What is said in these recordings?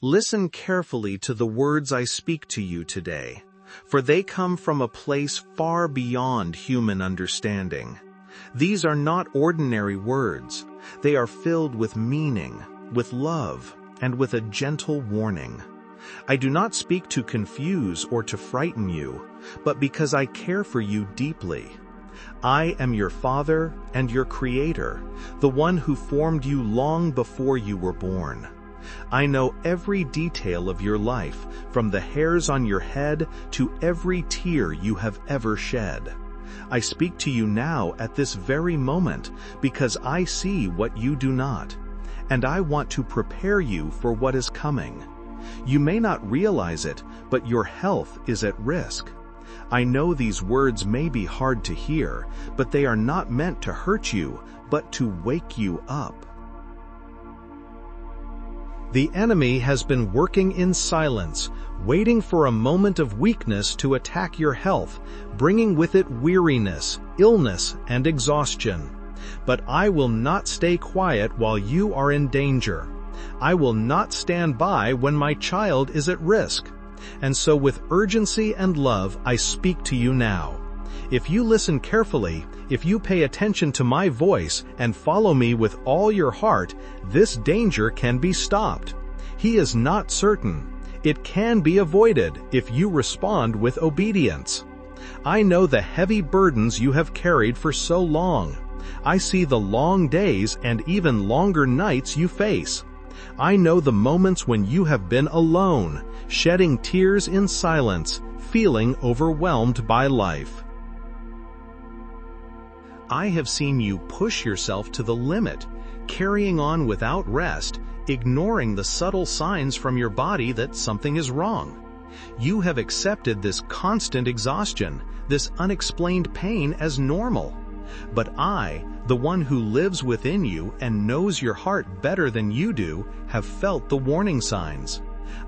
Listen carefully to the words I speak to you today, for they come from a place far beyond human understanding. These are not ordinary words. They are filled with meaning, with love, and with a gentle warning. I do not speak to confuse or to frighten you, but because I care for you deeply. I am your Father and your Creator, the one who formed you long before you were born. I know every detail of your life, from the hairs on your head to every tear you have ever shed. I speak to you now at this very moment because I see what you do not, and I want to prepare you for what is coming. You may not realize it, but your health is at risk. I know these words may be hard to hear, but they are not meant to hurt you, but to wake you up. The enemy has been working in silence, waiting for a moment of weakness to attack your health, bringing with it weariness, illness, and exhaustion. But I will not stay quiet while you are in danger. I will not stand by when my child is at risk. And so with urgency and love I speak to you now. If you listen carefully, if you pay attention to my voice and follow me with all your heart, this danger can be stopped. He is not certain. It can be avoided if you respond with obedience. I know the heavy burdens you have carried for so long. I see the long days and even longer nights you face. I know the moments when you have been alone, shedding tears in silence, feeling overwhelmed by life. I have seen you push yourself to the limit, carrying on without rest, ignoring the subtle signs from your body that something is wrong. You have accepted this constant exhaustion, this unexplained pain as normal. But I, the one who lives within you and knows your heart better than you do, have felt the warning signs.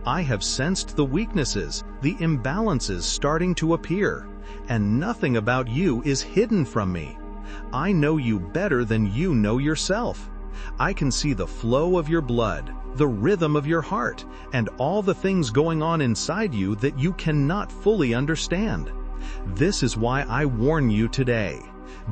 I have sensed the weaknesses, the imbalances starting to appear, and nothing about you is hidden from me. I know you better than you know yourself. I can see the flow of your blood, the rhythm of your heart, and all the things going on inside you that you cannot fully understand. This is why I warn you today.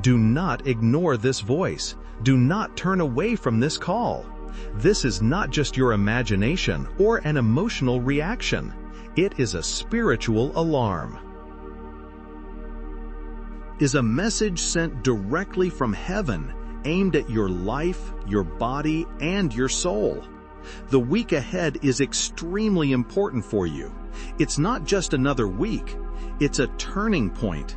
Do not ignore this voice. Do not turn away from this call. This is not just your imagination or an emotional reaction. It is a spiritual alarm. Is a message sent directly from heaven, aimed at your life, your body, and your soul. The week ahead is extremely important for you. It's not just another week. It's a turning point.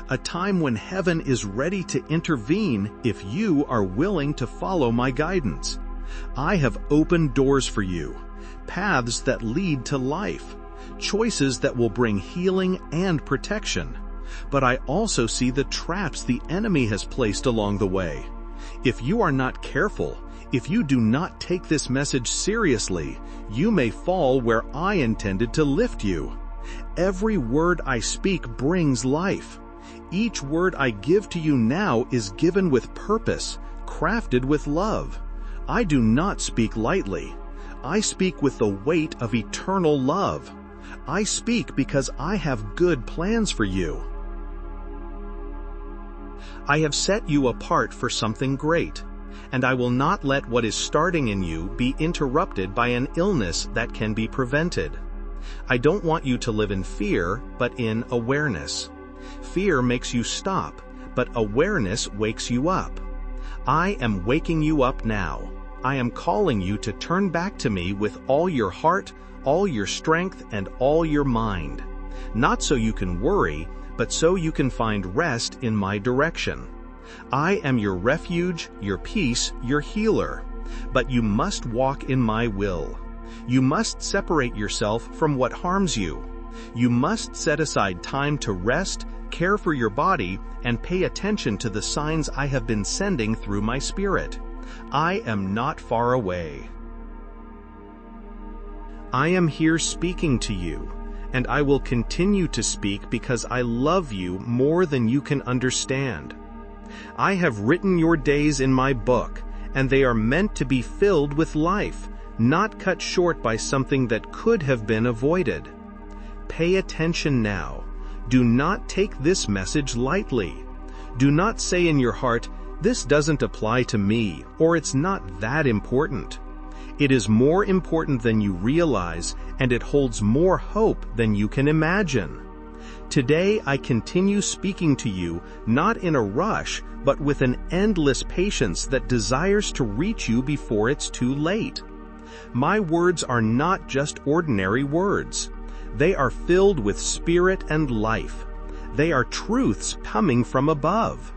A time when heaven is ready to intervene if you are willing to follow my guidance. I have opened doors for you, paths that lead to life, choices that will bring healing and protection. But I also see the traps the enemy has placed along the way. If you are not careful, if you do not take this message seriously, you may fall where I intended to lift you. Every word I speak brings life. Each word I give to you now is given with purpose, crafted with love. I do not speak lightly. I speak with the weight of eternal love. I speak because I have good plans for you. I have set you apart for something great, and I will not let what is starting in you be interrupted by an illness that can be prevented. I don't want you to live in fear, but in awareness. Fear makes you stop, but awareness wakes you up. I am waking you up now. I am calling you to turn back to me with all your heart, all your strength, and all your mind. Not so you can worry, but so you can find rest in my direction. I am your refuge, your peace, your healer. But you must walk in my will. You must separate yourself from what harms you. You must set aside time to rest, care for your body, and pay attention to the signs I have been sending through my spirit. I am not far away. I am here speaking to you, and I will continue to speak because I love you more than you can understand. I have written your days in my book, and they are meant to be filled with life, not cut short by something that could have been avoided. Pay attention now. Do not take this message lightly. Do not say in your heart, "This doesn't apply to me," or "It's not that important." It is more important than you realize, and it holds more hope than you can imagine. Today I continue speaking to you, not in a rush, but with an endless patience that desires to reach you before it's too late. My words are not just ordinary words. They are filled with spirit and life. They are truths coming from above.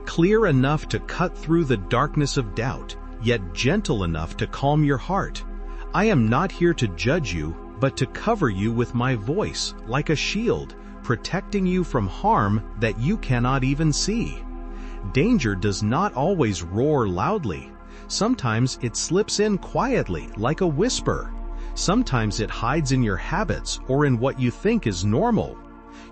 Clear enough to cut through the darkness of doubt, yet gentle enough to calm your heart. I am not here to judge you, but to cover you with my voice, like a shield, protecting you from harm that you cannot even see. Danger does not always roar loudly. Sometimes it slips in quietly, like a whisper. Sometimes it hides in your habits or in what you think is normal.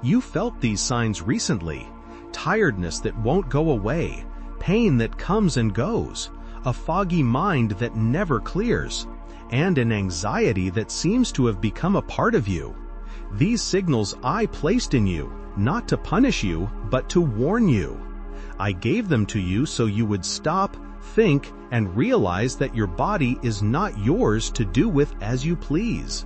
You felt these signs recently. Tiredness that won't go away, pain that comes and goes, a foggy mind that never clears, and an anxiety that seems to have become a part of you. These signals I placed in you, not to punish you, but to warn you. I gave them to you so you would stop, think, and realize that your body is not yours to do with as you please.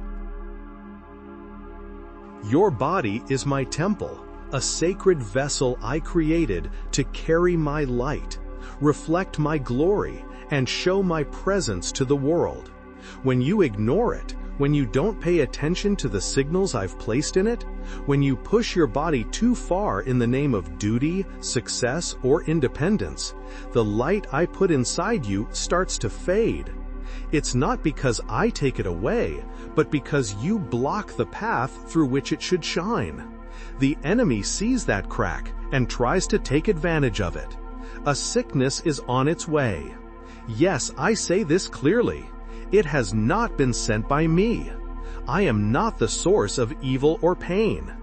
Your body is my temple, a sacred vessel I created to carry my light, reflect my glory, and show my presence to the world. When you ignore it, when you don't pay attention to the signals I've placed in it, when you push your body too far in the name of duty, success, or independence, the light I put inside you starts to fade. It's not because I take it away, but because you block the path through which it should shine. The enemy sees that crack and tries to take advantage of it. A sickness is on its way. Yes, I say this clearly. It has not been sent by me. I am not the source of evil or pain.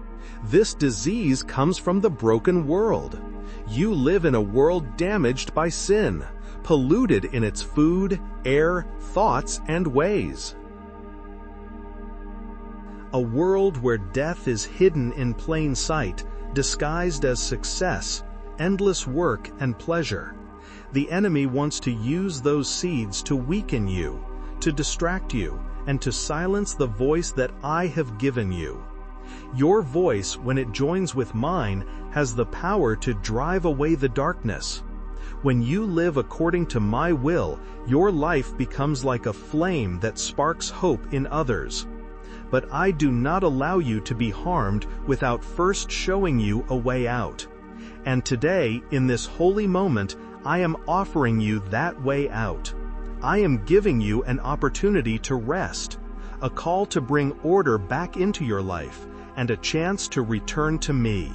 This disease comes from the broken world. You live in a world damaged by sin, polluted in its food, air, thoughts, and ways. A world where death is hidden in plain sight, disguised as success, endless work, and pleasure. The enemy wants to use those seeds to weaken you, to distract you, and to silence the voice that I have given you. Your voice, when it joins with mine, has the power to drive away the darkness. When you live according to my will, your life becomes like a flame that sparks hope in others. But I do not allow you to be harmed without first showing you a way out. And today, in this holy moment, I am offering you that way out. I am giving you an opportunity to rest, a call to bring order back into your life, and a chance to return to me.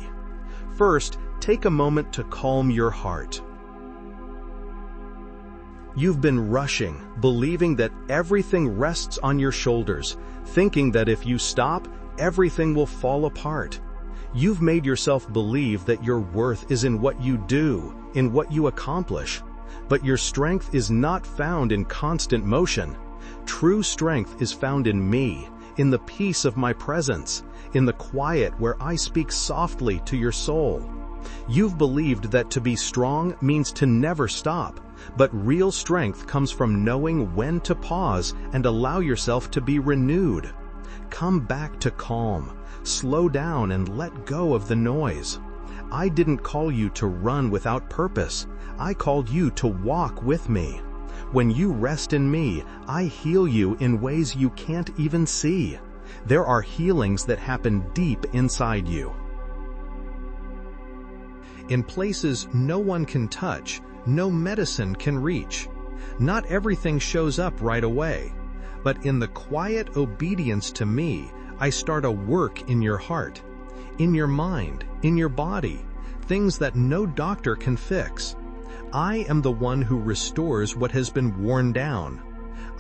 First, take a moment to calm your heart. You've been rushing, believing that everything rests on your shoulders, thinking that if you stop, everything will fall apart. You've made yourself believe that your worth is in what you do, in what you accomplish. But your strength is not found in constant motion. True strength is found in me, in the peace of my presence, in the quiet where I speak softly to your soul. You've believed that to be strong means to never stop, but real strength comes from knowing when to pause and allow yourself to be renewed. Come back to calm, slow down and let go of the noise. I didn't call you to run without purpose. I called you to walk with me. When you rest in me, I heal you in ways you can't even see. There are healings that happen deep inside you. In places no one can touch, no medicine can reach. Not everything shows up right away. But in the quiet obedience to me, I start a work in your heart, in your mind, in your body, things that no doctor can fix. I am the one who restores what has been worn down.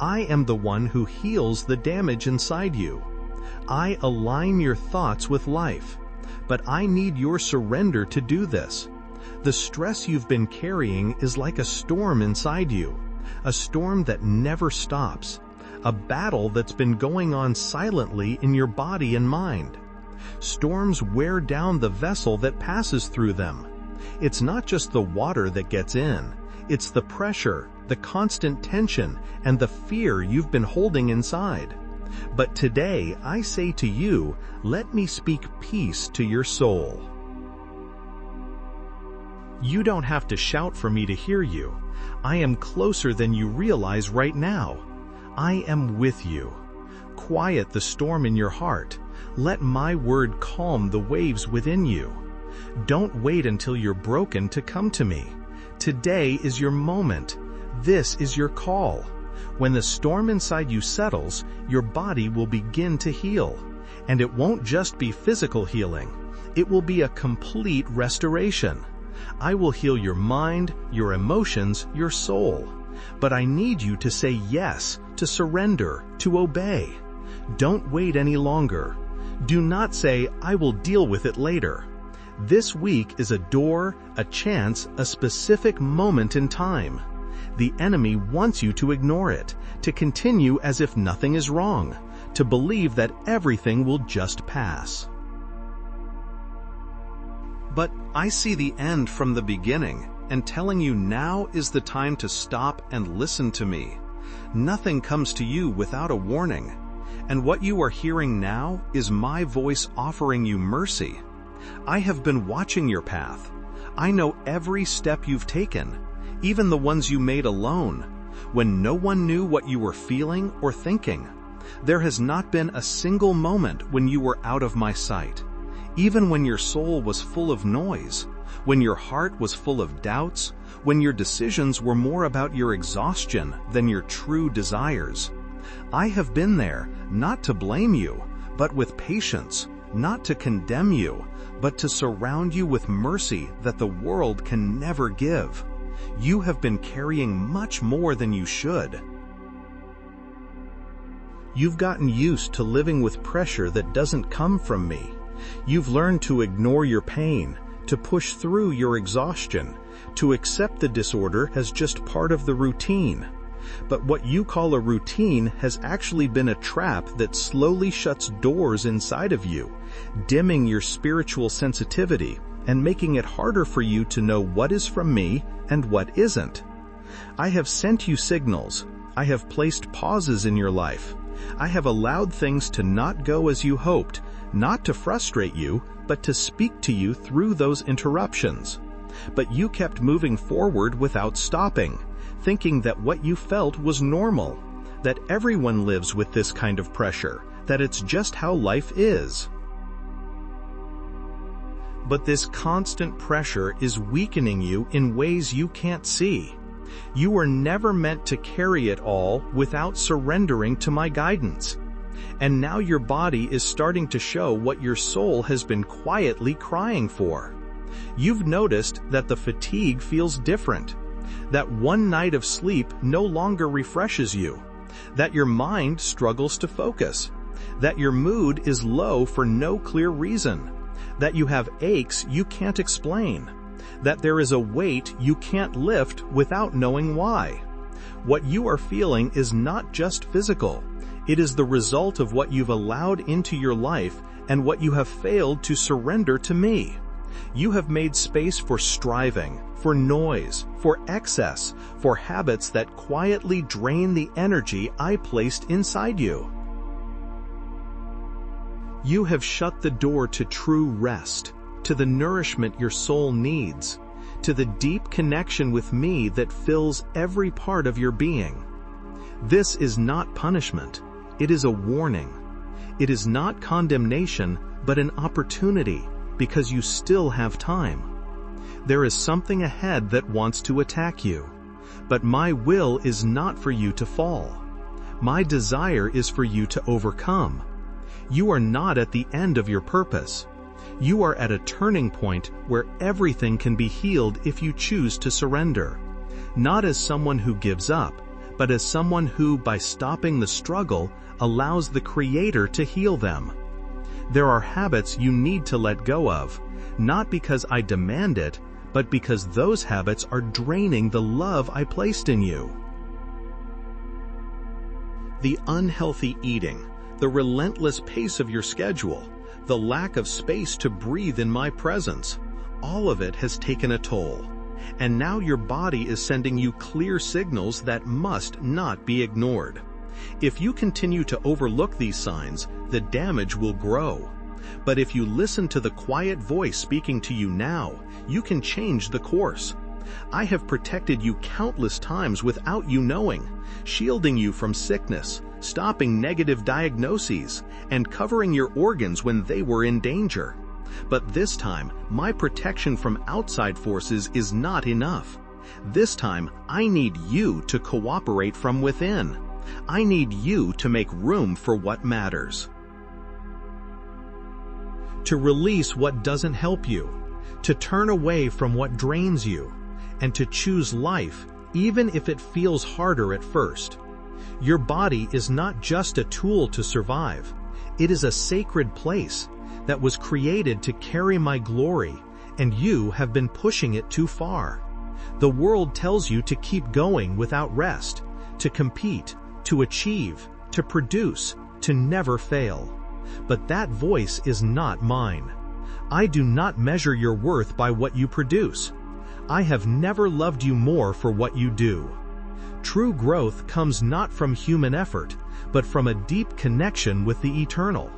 I am the one who heals the damage inside you. I align your thoughts with life, but I need your surrender to do this. The stress you've been carrying is like a storm inside you. a storm that never stops, a battle that's been going on silently in your body and mind. Storms wear down the vessel that passes through them. It's not just the water that gets in, it's the pressure, the constant tension, and the fear you've been holding inside. But today, I say to you, let me speak peace to your soul. You don't have to shout for me to hear you. I am closer than you realize right now. I am with you. Quiet the storm in your heart. Let my word calm the waves within you. Don't wait until you're broken to come to me. Today is your moment. This is your call. When the storm inside you settles, your body will begin to heal. And it won't just be physical healing. It will be a complete restoration. I will heal your mind, your emotions, your soul. But I need you to say yes, to surrender, to obey. Don't wait any longer. Do not say, I will deal with it later. This week is a door, a chance, a specific moment in time. The enemy wants you to ignore it, to continue as if nothing is wrong, to believe that everything will just pass. But I see the end from the beginning, and telling you now is the time to stop and listen to me. Nothing comes to you without a warning, and what you are hearing now is my voice offering you mercy. I have been watching your path. I know every step you've taken, even the ones you made alone, when no one knew what you were feeling or thinking. There has not been a single moment when you were out of my sight. Even when your soul was full of noise, when your heart was full of doubts, when your decisions were more about your exhaustion than your true desires. I have been there, not to blame you, but with patience, not to condemn you, but to surround you with mercy that the world can never give. You have been carrying much more than you should. You've gotten used to living with pressure that doesn't come from me. You've learned to ignore your pain, to push through your exhaustion, to accept the disorder as just part of the routine. But what you call a routine has actually been a trap that slowly shuts doors inside of you, dimming your spiritual sensitivity and making it harder for you to know what is from me and what isn't. I have sent you signals. I have placed pauses in your life. I have allowed things to not go as you hoped, not to frustrate you, but to speak to you through those interruptions. But you kept moving forward without stopping, thinking that what you felt was normal, that everyone lives with this kind of pressure, that it's just how life is. But this constant pressure is weakening you in ways you can't see. You were never meant to carry it all without surrendering to my guidance. And now your body is starting to show what your soul has been quietly crying for. You've noticed that the fatigue feels different, that one night of sleep no longer refreshes you, that your mind struggles to focus, that your mood is low for no clear reason, that you have aches you can't explain, that there is a weight you can't lift without knowing why. What you are feeling is not just physical. It is the result of what you've allowed into your life and what you have failed to surrender to me. You have made space for striving, for noise, for excess, for habits that quietly drain the energy I placed inside you. You have shut the door to true rest, to the nourishment your soul needs, to the deep connection with me that fills every part of your being. This is not punishment. It is a warning. It is not condemnation, but an opportunity, because you still have time. There is something ahead that wants to attack you, but my will is not for you to fall. My desire is for you to overcome. You are not at the end of your purpose. You are at a turning point where everything can be healed if you choose to surrender, not as someone who gives up, but as someone who, by stopping the struggle, allows the Creator to heal them. There are habits you need to let go of, not because I demand it, but because those habits are draining the love I placed in you. The unhealthy eating, the relentless pace of your schedule, the lack of space to breathe in my presence, all of it has taken a toll. And now your body is sending you clear signals that must not be ignored. If you continue to overlook these signs, the damage will grow. But if you listen to the quiet voice speaking to you now, you can change the course. I have protected you countless times without you knowing, shielding you from sickness, stopping negative diagnoses, and covering your organs when they were in danger. But this time, my protection from outside forces is not enough. This time, I need you to cooperate from within. I need you to make room for what matters. To release what doesn't help you, to turn away from what drains you, and to choose life even if it feels harder at first. Your body is not just a tool to survive. It is a sacred place that was created to carry my glory, and you have been pushing it too far. The world tells you to keep going without rest, to compete, to achieve, to produce, to never fail. But that voice is not mine. I do not measure your worth by what you produce. I have never loved you more for what you do. True growth comes not from human effort, but from a deep connection with the eternal.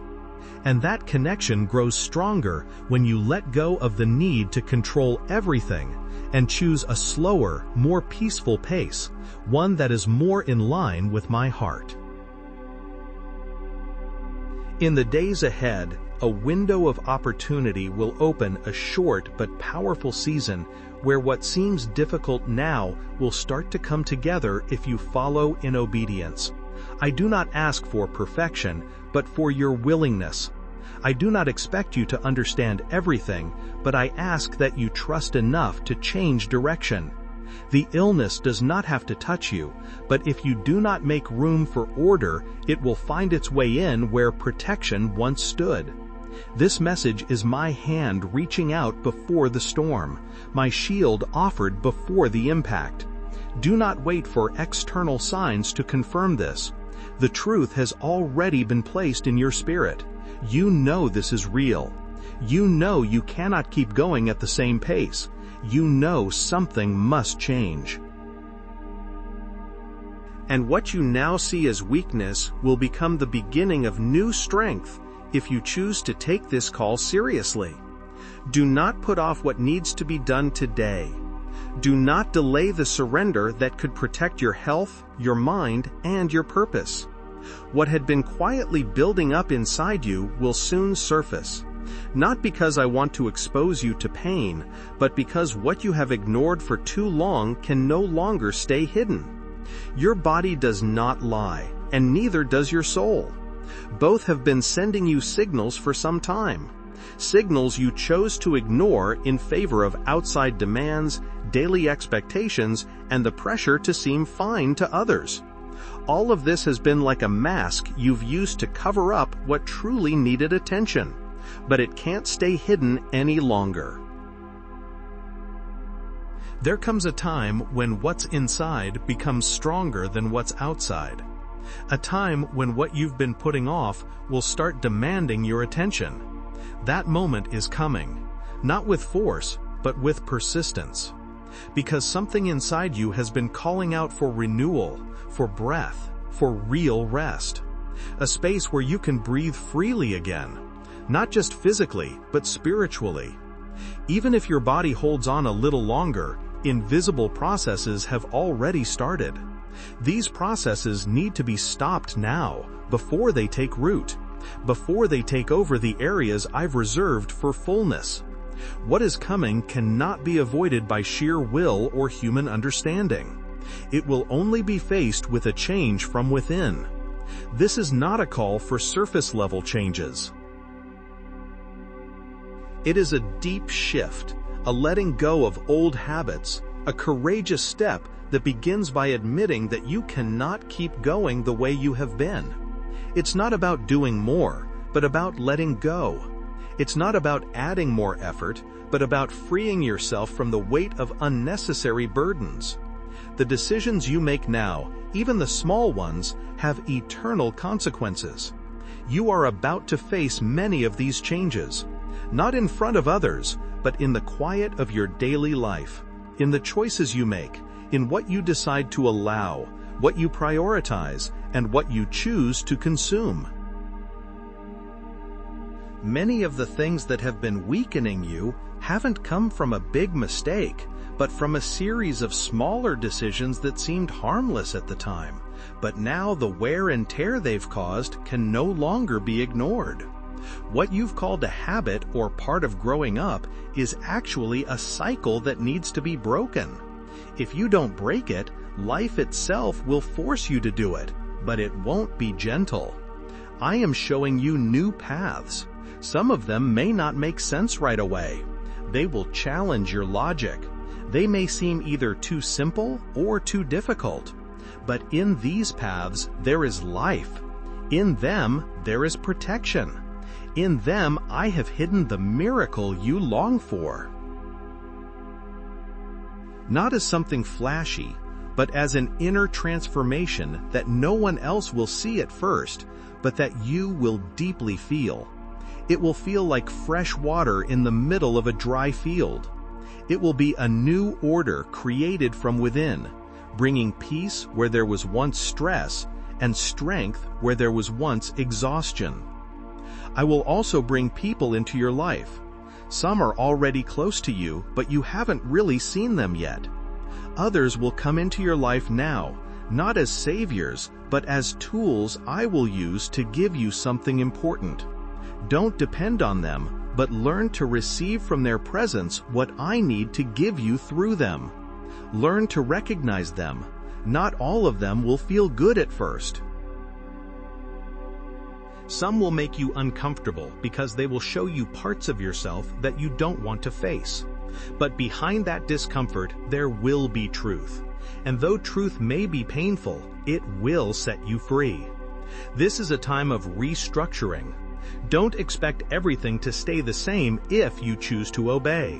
And that connection grows stronger when you let go of the need to control everything and choose a slower, more peaceful pace, one that is more in line with my heart. In the days ahead, a window of opportunity will open, a short but powerful season where what seems difficult now will start to come together if you follow in obedience. I do not ask for perfection, but for your willingness. I do not expect you to understand everything, but I ask that you trust enough to change direction. The illness does not have to touch you, but if you do not make room for order, it will find its way in where protection once stood. This message is my hand reaching out before the storm, my shield offered before the impact. Do not wait for external signs to confirm this. The truth has already been placed in your spirit. You know this is real. You know you cannot keep going at the same pace. You know something must change. And what you now see as weakness will become the beginning of new strength if you choose to take this call seriously. Do not put off what needs to be done today. Do not delay the surrender that could protect your health, your mind, and your purpose. What had been quietly building up inside you will soon surface. Not because I want to expose you to pain, but because what you have ignored for too long can no longer stay hidden. Your body does not lie, and neither does your soul. Both have been sending you signals for some time. Signals you chose to ignore in favor of outside demands, daily expectations, and the pressure to seem fine to others. All of this has been like a mask you've used to cover up what truly needed attention. But it can't stay hidden any longer. There comes a time when what's inside becomes stronger than what's outside. A time when what you've been putting off will start demanding your attention. That moment is coming, not with force, but with persistence. Because something inside you has been calling out for renewal, for breath, for real rest. A space where you can breathe freely again. Not just physically, but spiritually. Even if your body holds on a little longer, invisible processes have already started. These processes need to be stopped now, before they take root, before they take over the areas I've reserved for fullness. What is coming cannot be avoided by sheer will or human understanding. It will only be faced with a change from within. This is not a call for surface-level changes. It is a deep shift, a letting go of old habits, a courageous step that begins by admitting that you cannot keep going the way you have been. It's not about doing more, but about letting go. It's not about adding more effort, but about freeing yourself from the weight of unnecessary burdens. The decisions you make now, even the small ones, have eternal consequences. You are about to face many of these changes, not in front of others, but in the quiet of your daily life, in the choices you make, in what you decide to allow, what you prioritize, and what you choose to consume. Many of the things that have been weakening you haven't come from a big mistake, but from a series of smaller decisions that seemed harmless at the time. But now the wear and tear they've caused can no longer be ignored. What you've called a habit or part of growing up is actually a cycle that needs to be broken. If you don't break it, life itself will force you to do it, but it won't be gentle. I am showing you new paths. Some of them may not make sense right away. They will challenge your logic. They may seem either too simple or too difficult. But in these paths, there is life. In them, there is protection. In them, I have hidden the miracle you long for. Not as something flashy, but as an inner transformation that no one else will see at first, but that you will deeply feel. It will feel like fresh water in the middle of a dry field. It will be a new order created from within, bringing peace where there was once stress and strength where there was once exhaustion. I will also bring people into your life. Some are already close to you, but you haven't really seen them yet. Others will come into your life now, not as saviors, but as tools I will use to give you something important. Don't depend on them, but learn to receive from their presence what I need to give you through them. Learn to recognize them. Not all of them will feel good at first. Some will make you uncomfortable because they will show you parts of yourself that you don't want to face. But behind that discomfort, there will be truth. And though truth may be painful, it will set you free. This is a time of restructuring. Don't expect everything to stay the same if you choose to obey.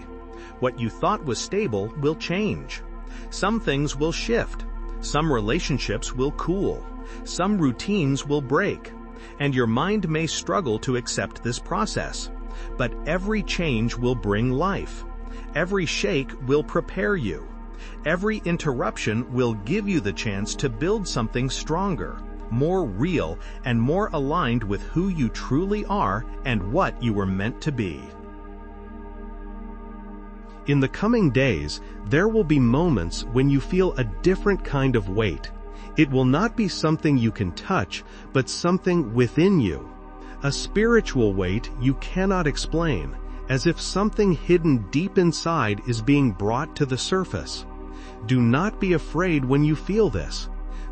What you thought was stable will change. Some things will shift. Some relationships will cool. Some routines will break. And your mind may struggle to accept this process. But every change will bring life. Every shake will prepare you. Every interruption will give you the chance to build something stronger, more real, and more aligned with who you truly are and what you were meant to be. In the coming days, there will be moments when you feel a different kind of weight. It will not be something you can touch, but something within you. A spiritual weight you cannot explain, as if something hidden deep inside is being brought to the surface. Do not be afraid when you feel this.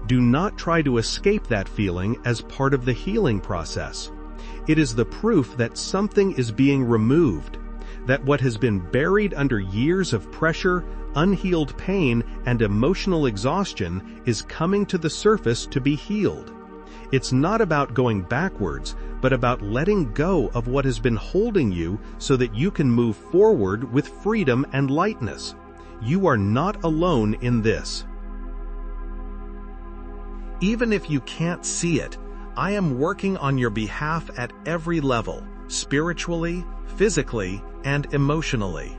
Do not try to escape that feeling as part of the healing process. It is the proof that something is being removed, that what has been buried under years of pressure, unhealed pain, and emotional exhaustion is coming to the surface to be healed. It's not about going backwards, but about letting go of what has been holding you so that you can move forward with freedom and lightness. You are not alone in this. Even if you can't see it, I am working on your behalf at every level, spiritually, physically, and emotionally.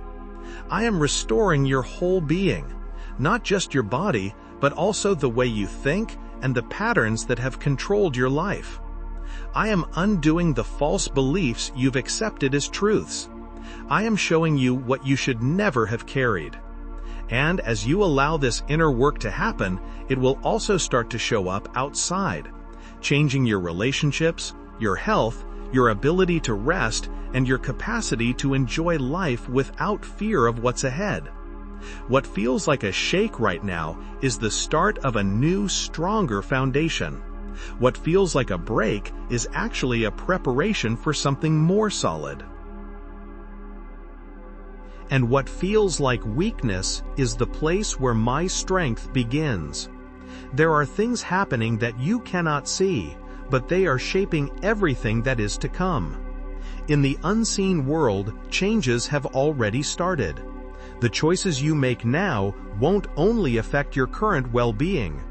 I am restoring your whole being, not just your body, but also the way you think and the patterns that have controlled your life. I am undoing the false beliefs you've accepted as truths. I am showing you what you should never have carried. And as you allow this inner work to happen, it will also start to show up outside, changing your relationships, your health, your ability to rest, and your capacity to enjoy life without fear of what's ahead. What feels like a shake right now is the start of a new, stronger foundation. What feels like a break is actually a preparation for something more solid. And what feels like weakness is the place where my strength begins. There are things happening that you cannot see, but they are shaping everything that is to come. In the unseen world, changes have already started. The choices you make now won't only affect your current well-being.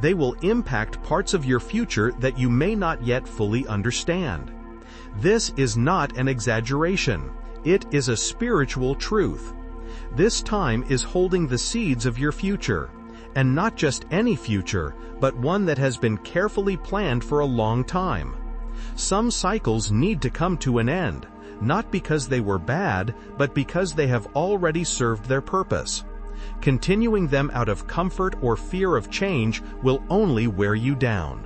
They will impact parts of your future that you may not yet fully understand. This is not an exaggeration. It is a spiritual truth. This time is holding the seeds of your future, and not just any future, but one that has been carefully planned for a long time. Some cycles need to come to an end, not because they were bad, but because they have already served their purpose. Continuing them out of comfort or fear of change will only wear you down.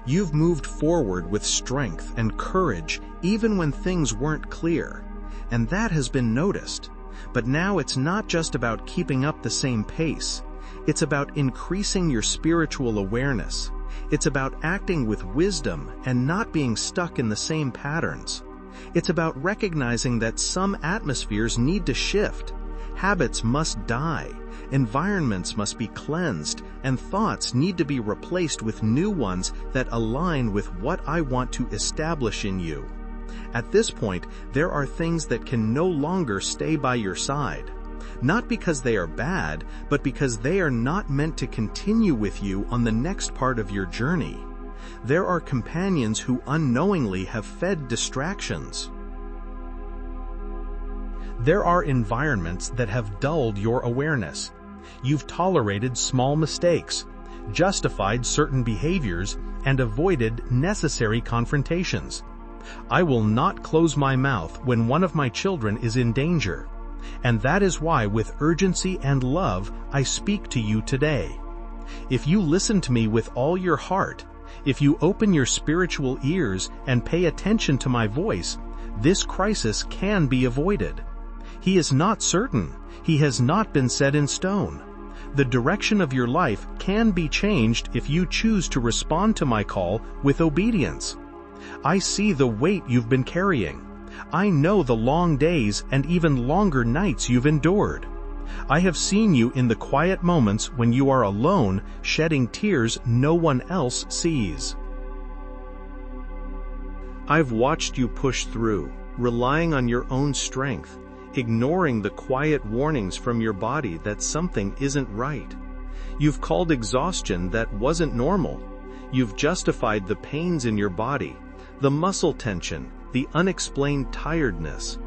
You've moved forward with strength and courage even when things weren't clear, and that has been noticed. But now it's not just about keeping up the same pace. It's about increasing your spiritual awareness. It's about acting with wisdom and not being stuck in the same patterns. It's about recognizing that some atmospheres need to shift. Habits must die. Environments must be cleansed, and thoughts need to be replaced with new ones that align with what I want to establish in you. At this point, there are things that can no longer stay by your side. Not because they are bad, but because they are not meant to continue with you on the next part of your journey. There are companions who unknowingly have fed distractions. There are environments that have dulled your awareness. You've tolerated small mistakes, justified certain behaviors, and avoided necessary confrontations. I will not close my mouth when one of my children is in danger. And that is why, with urgency and love, I speak to you today. If you listen to me with all your heart, if you open your spiritual ears and pay attention to my voice, this crisis can be avoided. He is not certain. He has not been set in stone. The direction of your life can be changed if you choose to respond to my call with obedience. I see the weight you've been carrying. I know the long days and even longer nights you've endured. I have seen you in the quiet moments when you are alone, shedding tears no one else sees. I've watched you push through, relying on your own strength, ignoring the quiet warnings from your body that something isn't right. You've called exhaustion that wasn't normal. You've justified the pains in your body, the muscle tension, the unexplained tiredness.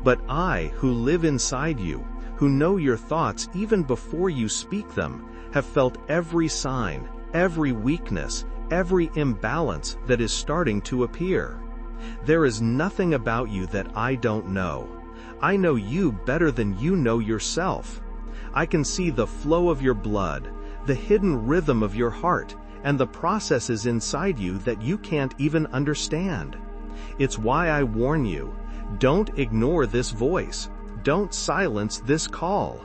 But I, who live inside you, who know your thoughts even before you speak them, have felt every sign, every weakness, every imbalance that is starting to appear. There is nothing about you that I don't know. I know you better than you know yourself. I can see the flow of your blood, the hidden rhythm of your heart, and the processes inside you that you can't even understand. It's why I warn you, don't ignore this voice. Don't silence this call.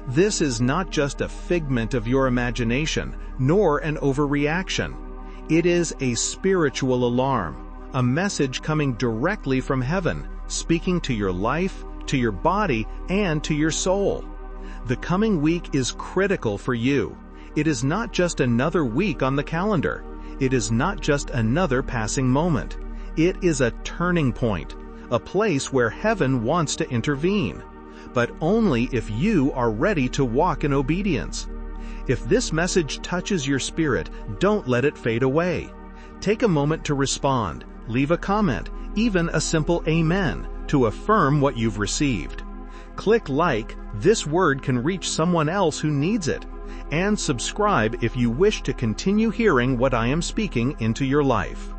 This is not just a figment of your imagination, nor an overreaction. It is a spiritual alarm, a message coming directly from heaven, speaking to your life, to your body, and to your soul. The coming week is critical for you. It is not just another week on the calendar. It is not just another passing moment. It is a turning point, a place where heaven wants to intervene, but only if you are ready to walk in obedience. If this message touches your spirit, don't let it fade away. Take a moment to respond, leave a comment, even a simple amen, to affirm what you've received. Click like, this word can reach someone else who needs it, and subscribe if you wish to continue hearing what I am speaking into your life.